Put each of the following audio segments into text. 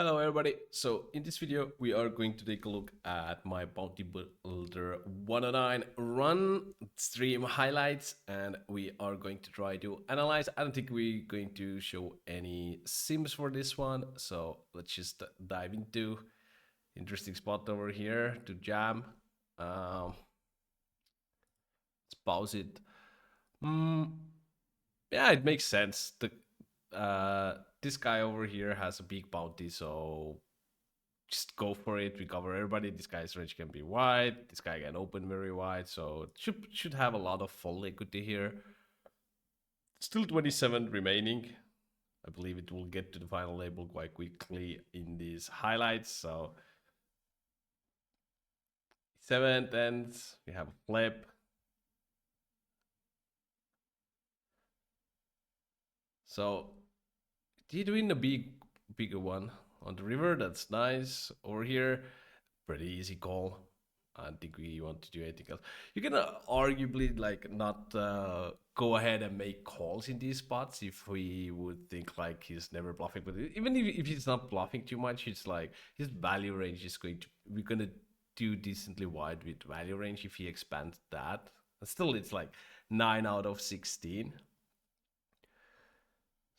Hello everybody. So in this video we are going to take a look at my Bounty Builder 109 run stream highlights, and we are going to try to analyze. I don't think we're going to show any sims for this one, so let's just dive into interesting spot over here to jam. Let's pause it. Mm, yeah, it makes sense. This guy over here has a big bounty, so just go for it. We cover everybody. This guy's range can be wide. This guy can open very wide, so it should have a lot of full equity here. Still 27 remaining. I believe it will get to the final label quite quickly in these highlights. So 7th ends. We have a flip. So did win a bigger one on the river. That's nice. Over here, pretty easy call. I don't think we want to do anything else. You can arguably not go ahead and make calls in these spots if we would think like he's never bluffing. But even if he's not bluffing too much, it's like his value range is we're gonna do decently wide with value range if he expands that. And still, it's like 9 out of 16.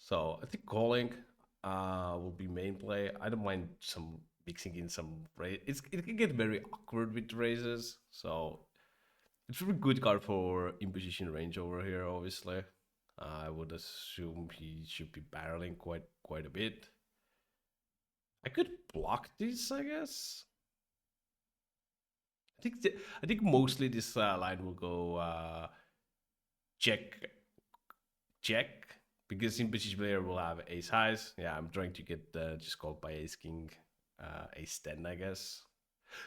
So I think calling will be main play. I don't mind some mixing in some it can get very awkward with raises, so it's a really good card for imposition range over here. Obviously, I would assume he should be barreling quite a bit. I could block this, I guess. I think mostly this line will go check check because imposition player will have ace highs. Yeah, I'm trying to get just called by ace king, ace 10, I guess.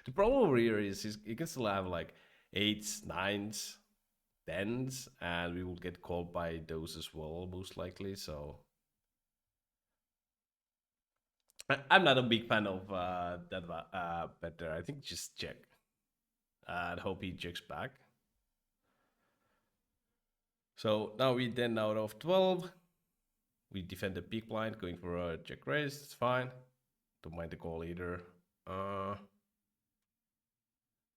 The problem over here is you can still have like eights, nines, tens, and we will get called by those as well, most likely. So I'm not a big fan of that bet there. I think just check and hope he checks back. So now we 10 out of 12. We defend the big blind, going for a check raise. It's fine. Don't mind the call either.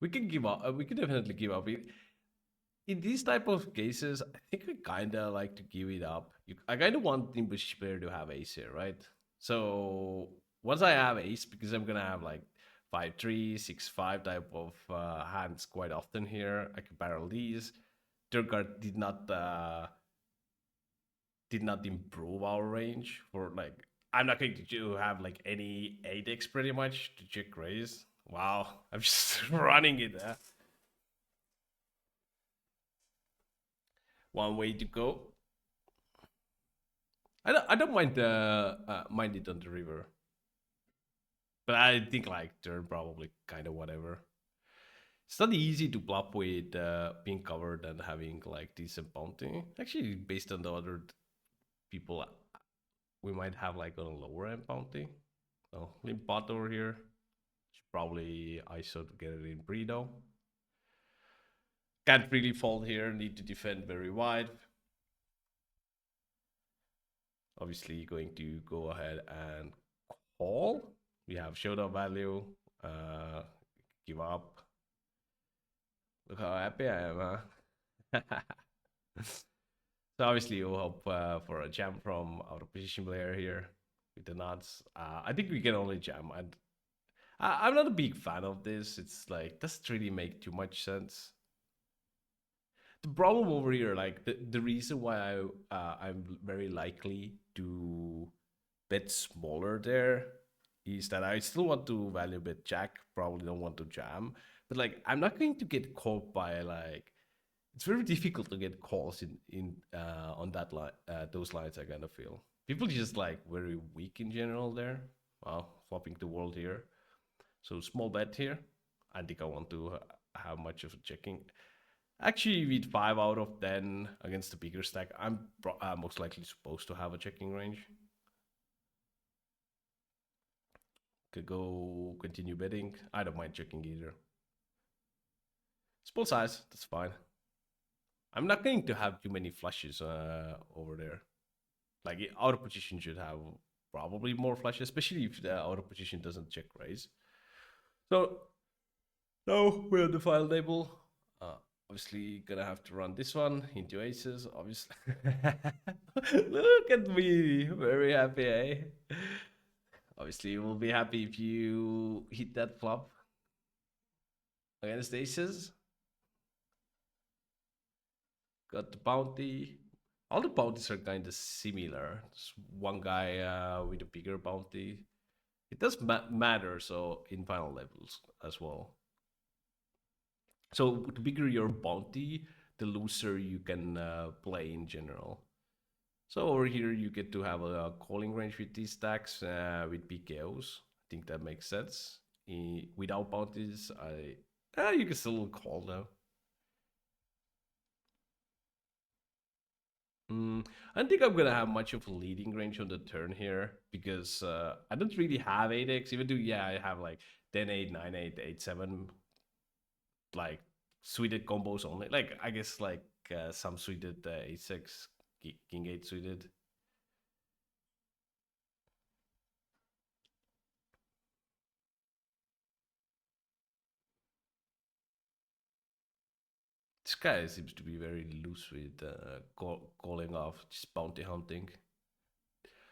We can give up. We can definitely give up. In these type of cases, I think I kind of like to give it up. I kind of want the English player to have ace here, right? So once I have ace, because I'm gonna have like 5-3, 6-5 type of hands quite often here, I can barrel these. Third card did not improve our range for like. I'm not going to have like any 8x pretty much to check raise. Wow, I'm just running it. One way to go. I don't mind mind it on the river, but I think like turn probably kind of whatever. It's not easy to bluff with being covered and having like decent bounty. Actually, based on the other people, we might have like a lower end bounty. So limp pot over here. Should probably ISO to get it in pre though. Can't really fold here. Need to defend very wide. Obviously, going to go ahead and call. We have showdown value. Give up. Look how happy I am, huh? So obviously you hope for a jam from our position player here with the nuts. I think we can only jam, and I'm not a big fan of this. It's like doesn't really make too much sense. The problem over here, like the reason why I'm very likely to bet smaller there is that I still want to value bet jack. Probably don't want to jam, but like I'm not going to get caught by like it's very difficult to get calls in on that line those lines. I kind of feel people just like very weak in general there. Well, flopping the world here, so small bet here. I think I want to have much of a checking. Actually, with 5 out of 10 against the bigger stack, I'm most likely supposed to have a checking range. Could go continue betting. I don't mind checking either. Small size, that's fine. I'm not going to have too many flushes over there. Like our position should have probably more flushes, especially if the outer position doesn't check raise. So now we're on the final table. Uh, Obviously, gonna have to run this one into aces. Obviously, look at me, very happy, eh? Obviously, you will be happy if you hit that flop against aces. Got the bounty. All the bounties are kind of similar. There's one guy with a bigger bounty. It does matter, so in final levels as well. So the bigger your bounty, the looser you can play in general. So over here you get to have a calling range with these stacks with PKOs. I think that makes sense. Without bounties, you can still call though. I don't think I'm gonna have much of a leading range on the turn here because I don't really have 8x. Even though yeah, I have like 10-8, 9-8, 8-7, like suited combos only. Like I guess like some suited 8-6, King 8 suited. This guy seems to be very loose with calling off, just bounty hunting.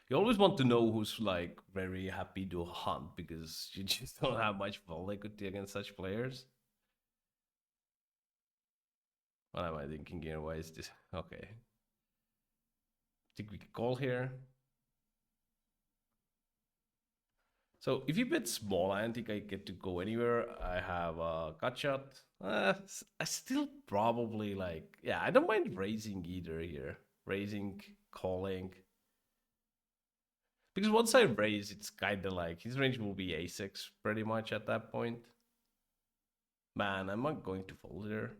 You always want to know who's like very happy to hunt because you just don't have much fall equity against such players. What am I thinking here? Why is this? Okay. Think we can call here. So if you bet small, I don't think I get to go anywhere. I have a cut shot. I still probably like, yeah, I don't mind raising either here. Raising, calling. Because once I raise, it's kind of like his range will be a6 pretty much at that point. Man, I'm not going to fold here.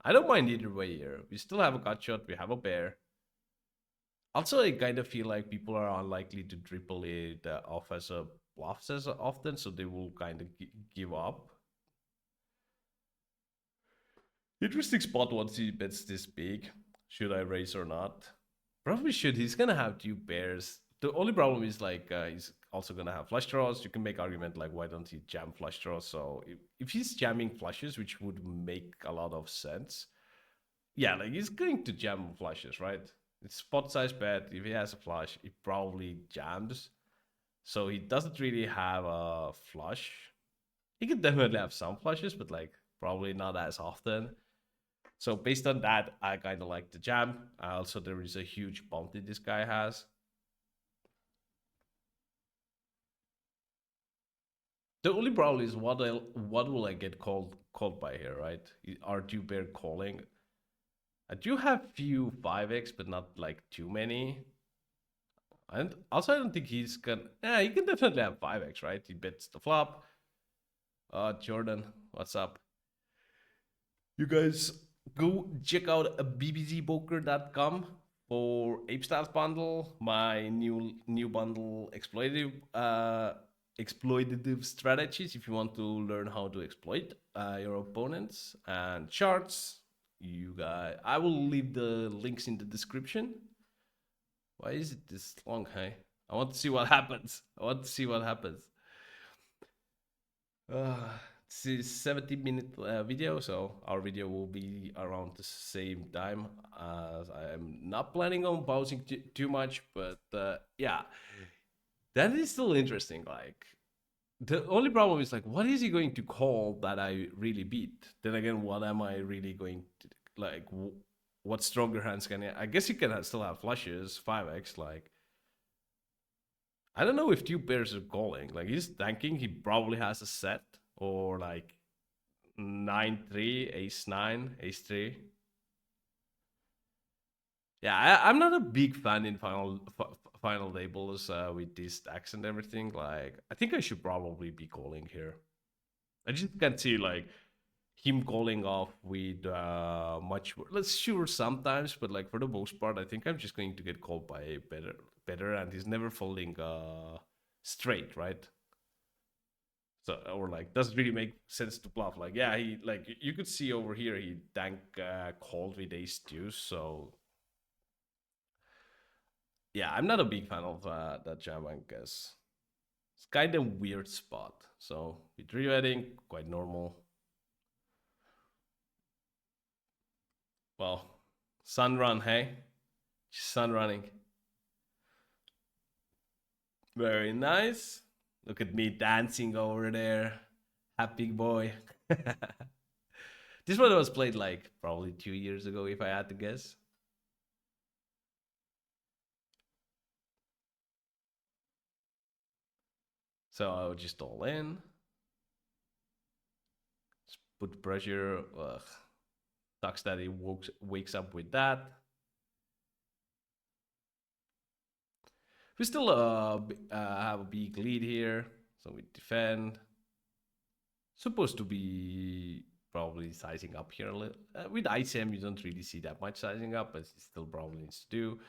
I don't mind either way here. We still have a cut shot. We have a pair. Also, I kind of feel like people are unlikely to triple it off as a bluffs as often, so they will kind of give up. Interesting spot once he bets this big. Should I raise or not? Probably should. He's gonna have two pairs. The only problem is like he's also gonna have flush draws. You can make argument like why don't he jam flush draws? So if he's jamming flushes, which would make a lot of sense, yeah, like he's going to jam flushes, right? It's spot size bet. If he has a flush, he probably jams. So he doesn't really have a flush. He could definitely have some flushes, but like probably not as often. So based on that, I kind of like the jam. Also, there is a huge bounty this guy has. The only problem is what will I get called by here, right? Are two pair calling? I do have few 5x, but not like too many. And also, I don't think he's gonna. Yeah, he can definitely have 5x, right? He bets the flop. Jordan, what's up? You guys go check out bbzpoker.com for Ape Styles bundle, my new bundle, exploitative strategies. If you want to learn how to exploit your opponents and charts, you guys, I will leave the links in the description. Why is it this long? Hey, I want to see what happens. I want to see what happens. This is 70-minute video, so our video will be around the same time. I'm not planning on pausing too much, but yeah, that is still interesting. Like the only problem is like, what is he going to call that I really beat? Then again, what am I really going to like? What stronger hands can I guess you can still have flushes, 5x. Like I don't know if two pairs are calling. Like he's tanking, he probably has a set or like 9-3, ace-9, ace-3. Yeah, I'm not a big fan in final tables with these stacks and everything. Like, I think I should probably be calling here. I just can't see like him calling off with much. Let's sure sometimes, but like for the most part, I think I'm just going to get called by better, and he's never folding straight, right? So or like doesn't really make sense to bluff. Like yeah, he like you could see over here he dank called with ace deuce. So Yeah, I'm not a big fan of that jam bank because it's kind of weird spot. So with revetting, quite normal. Well, sun run, hey, sun running, very nice. Look at me dancing over there, happy boy. This one was played like probably 2 years ago, if I had to guess. So I would just all in, just put pressure. Ugh, sucks that he wakes up with that. We still have a big lead here, so we defend. Supposed to be probably sizing up here a little. With ICM, you don't really see that much sizing up, but he still probably needs to do.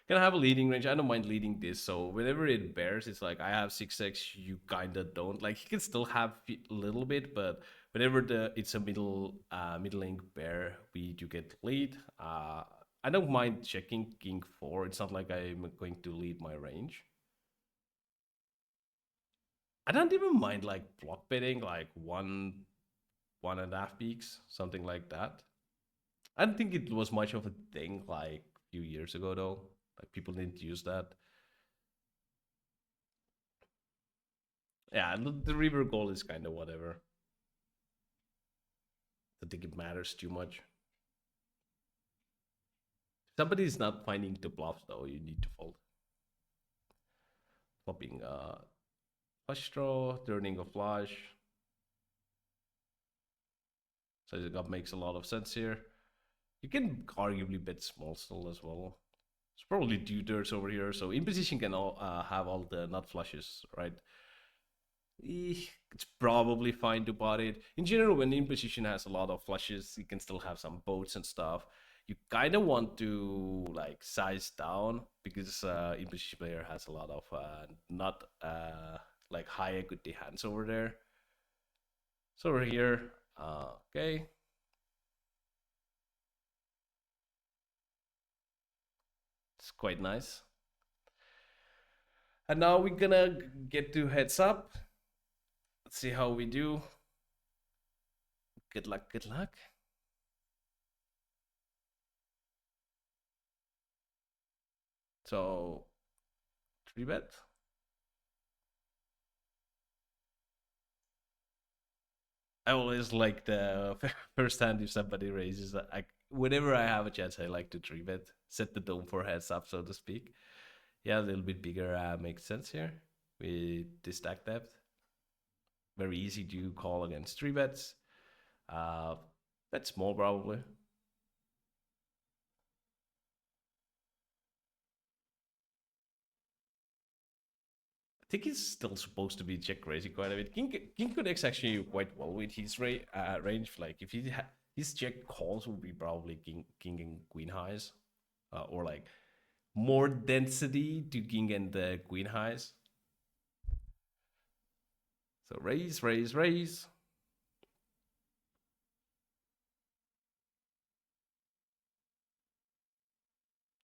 Can have a leading range. I don't mind leading this. So whenever it bears, it's like I have 6x, you kind of don't. Like he can still have a little bit, but whenever it's a middling bear, we do get lead. I don't mind checking king 4. It's not like I'm going to lead my range. I don't even mind like block betting, like 1.5 peaks, something like that. I don't think it was much of a thing like a few years ago though. Like people didn't use that. Yeah, the river goal is kind of whatever. I think it matters too much. If somebody is not finding the bluffs though, you need to fold. Flopping flush draw, turning a flush. So that makes a lot of sense here. You can arguably bet small still as well. It's probably 2/3 over here, so in position can have all the nut flushes, right? It's probably fine to pot it. In general, when in position has a lot of flushes, you can still have some boats and stuff. You kind of want to like size down because in position player has a lot of not like high equity hands over there. So over here, okay, it's quite nice. And now we're gonna get to heads up. Let's see how we do. Good luck, good luck. So, 3 bet. I always like the first hand if somebody raises. Whenever I have a chance, I like to 3 bet, set the dome for heads up, so to speak. Yeah, a little bit bigger makes sense here with the stack depth. Very easy to call against 3 bets. Bet small probably. I think he's still supposed to be check raising quite a bit. King connects actually quite well with his range. Like if his check calls would be probably king and queen highs, or like more density to king and the queen highs. So raise, raise, raise.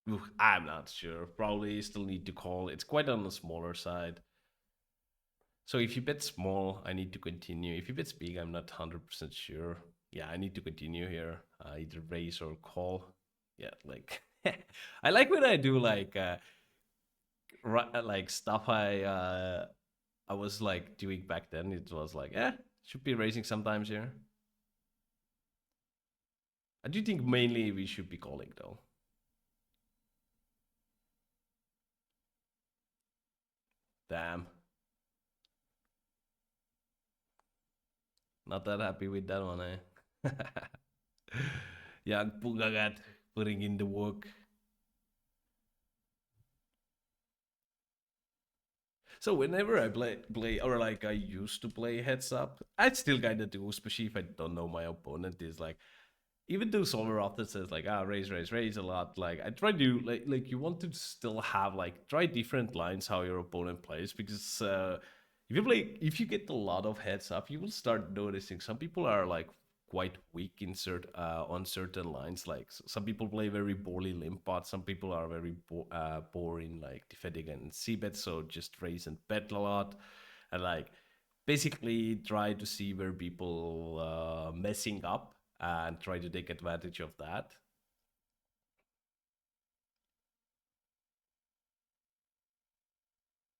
Ooh, I'm not sure. Probably still need to call. It's quite on the smaller side. So if you bet small, I need to continue. If you bet big, I'm not 100% sure. Yeah, I need to continue here. Either raise or call. Yeah, like I like when I do like stuff I was like doing back then. It was like, should be raising sometimes here. I do think mainly we should be calling though. Damn. Not that happy with that one, eh? Young Pugagat putting in the work. So whenever I play or like I used to play heads up, I still kinda do, especially if I don't know my opponent is like even though Solver often says like raise, raise, raise a lot, like I try to like you want to still have like try different lines how your opponent plays because if you get a lot of heads up, you will start noticing some people are like quite weak in on certain lines. Like some people play very poorly limp pot, some people are very boring like defending and c bet, so just raise and bet a lot, and like basically try to see where people messing up and try to take advantage of that.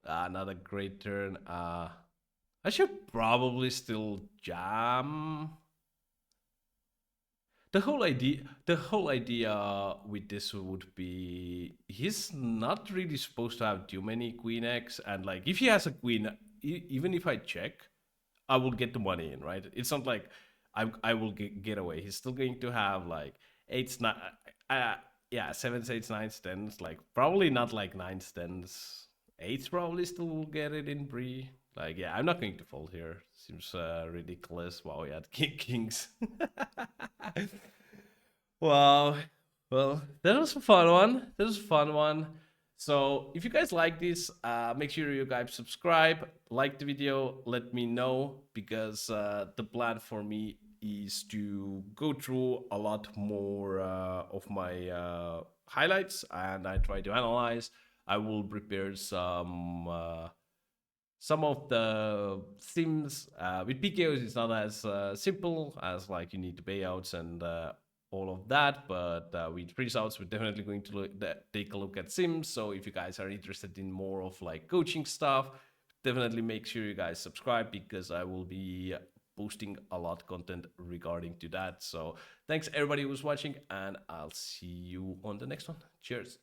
Not a great turn. I should probably still jam. The whole idea with this would be he's not really supposed to have too many queen x, and like if he has a queen, even if I check, I will get the money in, right? It's not like I will get away. He's still going to have like eights, nine, uh, yeah, sevens, eights, nines, tens. Like probably not like nines, tens, eights. Probably still will get it in pre. Like yeah, I'm not going to fold here. Seems ridiculous. Wow, he had kings. Wow. Well, that was a fun one. That was a fun one. So if you guys like this, make sure you guys subscribe, like the video, let me know, because the plan for me is to go through a lot more of my highlights, and I try to analyze. I will prepare some of the sims with PKOs. It's not as simple as like you need the payouts and all of that, but with pre-outs we're definitely going to take a look at sims. So if you guys are interested in more of like coaching stuff, definitely make sure you guys subscribe, because I will be posting a lot of content regarding to that. So thanks everybody who's watching, and I'll see you on the next one. Cheers.